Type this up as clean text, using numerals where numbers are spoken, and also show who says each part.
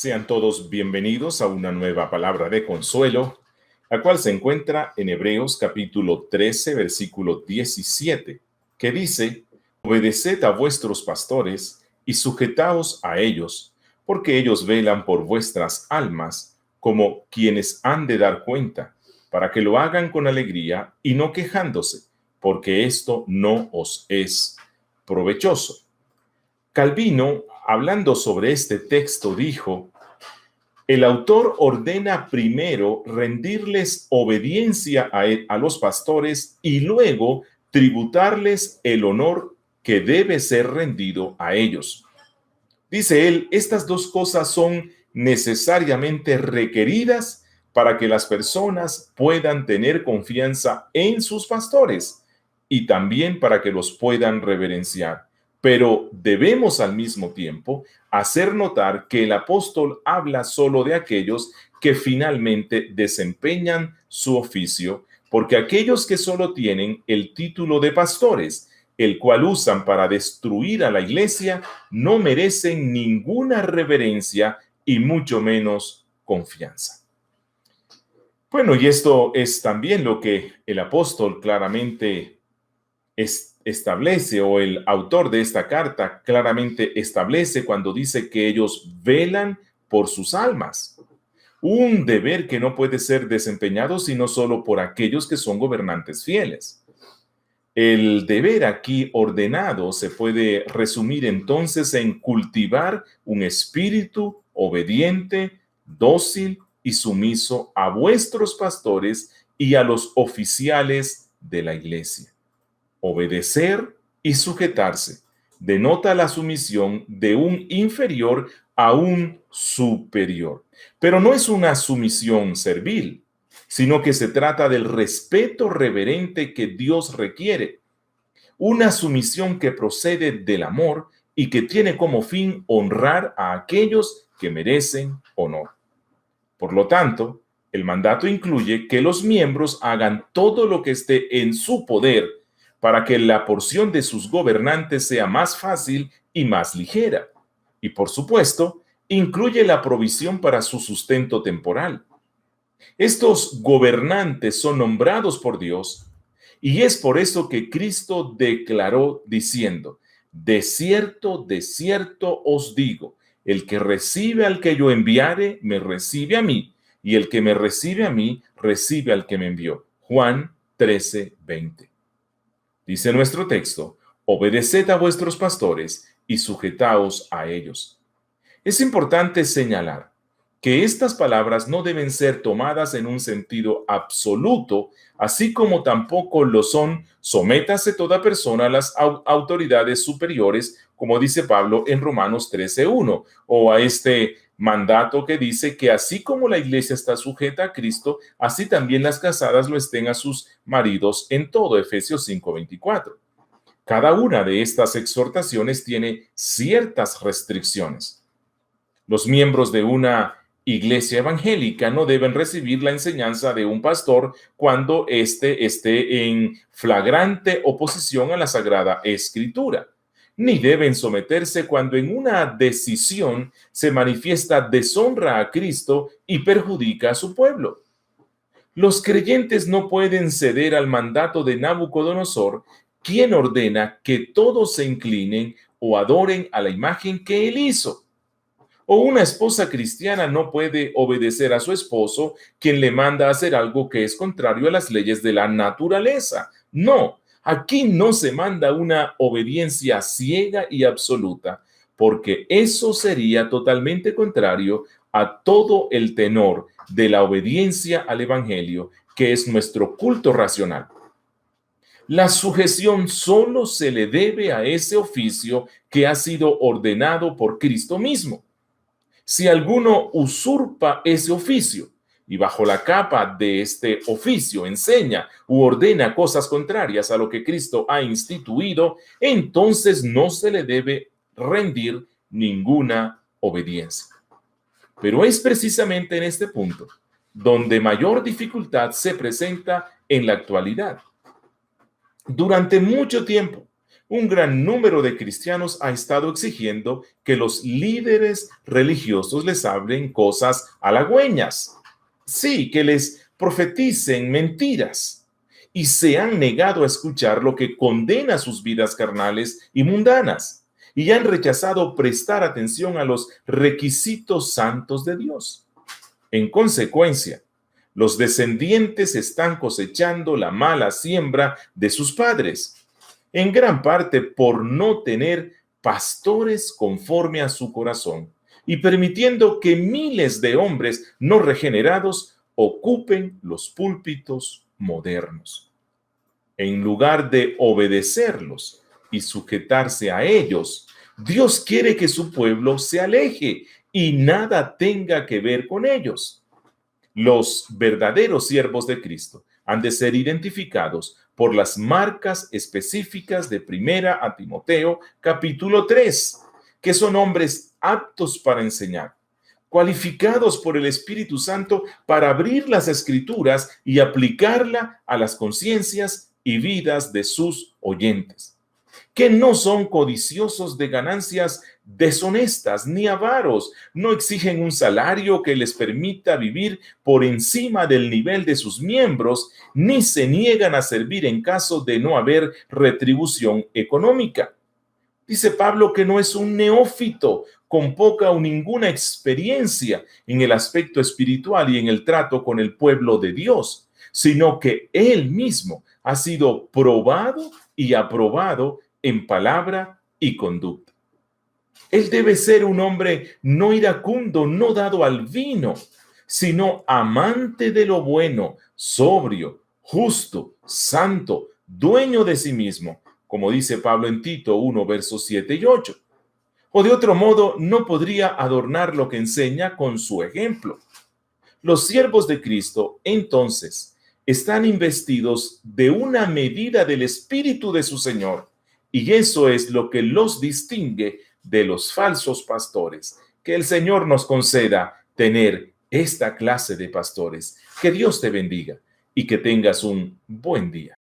Speaker 1: Sean todos bienvenidos a una nueva palabra de consuelo, la cual se encuentra en Hebreos capítulo 13, versículo 17, que dice: Obedeced a vuestros pastores y sujetaos a ellos, porque ellos velan por vuestras almas como quienes han de dar cuenta, para que lo hagan con alegría y no quejándose, porque esto no os es provechoso. Calvino, hablando sobre este texto, dijo: el autor ordena primero rendirles obediencia a los pastores y luego tributarles el honor que debe ser rendido a ellos. Dice él, estas dos cosas son necesariamente requeridas para que las personas puedan tener confianza en sus pastores y también para que los puedan reverenciar. Pero debemos al mismo tiempo hacer notar que el apóstol habla solo de aquellos que finalmente desempeñan su oficio, porque aquellos que solo tienen el título de pastores, el cual usan para destruir a la iglesia, no merecen ninguna reverencia y mucho menos confianza. Bueno, y esto es también lo que el apóstol claramente establece, o el autor de esta carta claramente establece cuando dice que ellos velan por sus almas. Un deber que no puede ser desempeñado sino solo por aquellos que son gobernantes fieles. El deber aquí ordenado se puede resumir entonces en cultivar un espíritu obediente, dócil y sumiso a vuestros pastores y a los oficiales de la iglesia. Obedecer y sujetarse denota la sumisión de un inferior a un superior. Pero no es una sumisión servil, sino que se trata del respeto reverente que Dios requiere. Una sumisión que procede del amor y que tiene como fin honrar a aquellos que merecen honor. Por lo tanto, el mandato incluye que los miembros hagan todo lo que esté en su poder para que la porción de sus gobernantes sea más fácil y más ligera. Y por supuesto, incluye la provisión para su sustento temporal. Estos gobernantes son nombrados por Dios, y es por eso que Cristo declaró diciendo: de cierto os digo, el que recibe al que yo enviare, me recibe a mí, y el que me recibe a mí, recibe al que me envió. Juan 13:20. Dice nuestro texto: obedeced a vuestros pastores y sujetaos a ellos. Es importante señalar que estas palabras no deben ser tomadas en un sentido absoluto, así como tampoco lo son sométase toda persona a las autoridades superiores, como dice Pablo en Romanos 13:1, o a este mandato que dice que así como la iglesia está sujeta a Cristo, así también las casadas lo estén a sus maridos en todo, Efesios 5:24. Cada una de estas exhortaciones tiene ciertas restricciones. Los miembros de una iglesia evangélica no deben recibir la enseñanza de un pastor cuando éste esté en flagrante oposición a la Sagrada Escritura, ni deben someterse cuando en una decisión se manifiesta deshonra a Cristo y perjudica a su pueblo. Los creyentes no pueden ceder al mandato de Nabucodonosor, quien ordena que todos se inclinen o adoren a la imagen que él hizo. O una esposa cristiana no puede obedecer a su esposo, quien le manda a hacer algo que es contrario a las leyes de la naturaleza. No, aquí no se manda una obediencia ciega y absoluta, porque eso sería totalmente contrario a todo el tenor de la obediencia al Evangelio, que es nuestro culto racional. La sujeción solo se le debe a ese oficio que ha sido ordenado por Cristo mismo. Si alguno usurpa ese oficio y bajo la capa de este oficio enseña u ordena cosas contrarias a lo que Cristo ha instituido, entonces no se le debe rendir ninguna obediencia. Pero es precisamente en este punto donde mayor dificultad se presenta en la actualidad. Durante mucho tiempo, Un gran número de cristianos ha estado exigiendo que los líderes religiosos les hablen cosas halagüeñas. Sí, que les profeticen mentiras. Y se han negado a escuchar lo que condena sus vidas carnales y mundanas. Y han rechazado prestar atención a los requisitos santos de Dios. En consecuencia, los descendientes están cosechando la mala siembra de sus padres, en gran parte por no tener pastores conforme a su corazón y permitiendo que miles de hombres no regenerados ocupen los púlpitos modernos. En lugar de obedecerlos y sujetarse a ellos, Dios quiere que su pueblo se aleje y nada tenga que ver con ellos. Los verdaderos siervos de Cristo han de ser identificados por las marcas específicas de Primera a Timoteo, capítulo 3, que son hombres aptos para enseñar, cualificados por el Espíritu Santo para abrir las Escrituras y aplicarla a las conciencias y vidas de sus oyentes, que no son codiciosos de ganancias deshonestas ni avaros, no exigen un salario que les permita vivir por encima del nivel de sus miembros, ni se niegan a servir en caso de no haber retribución económica. Dice Pablo que no es un neófito con poca o ninguna experiencia en el aspecto espiritual y en el trato con el pueblo de Dios, sino que él mismo ha sido probado y aprobado en palabra y conducta. Él debe ser un hombre no iracundo, no dado al vino, sino amante de lo bueno, sobrio, justo, santo, dueño de sí mismo, como dice Pablo en Tito 1, versos 7 y 8. O de otro modo, no podría adornar lo que enseña con su ejemplo. Los siervos de Cristo, entonces, están investidos de una medida del Espíritu de su Señor, y eso es lo que los distingue de los falsos pastores. Que el Señor nos conceda tener esta clase de pastores. Que Dios te bendiga y que tengas un buen día.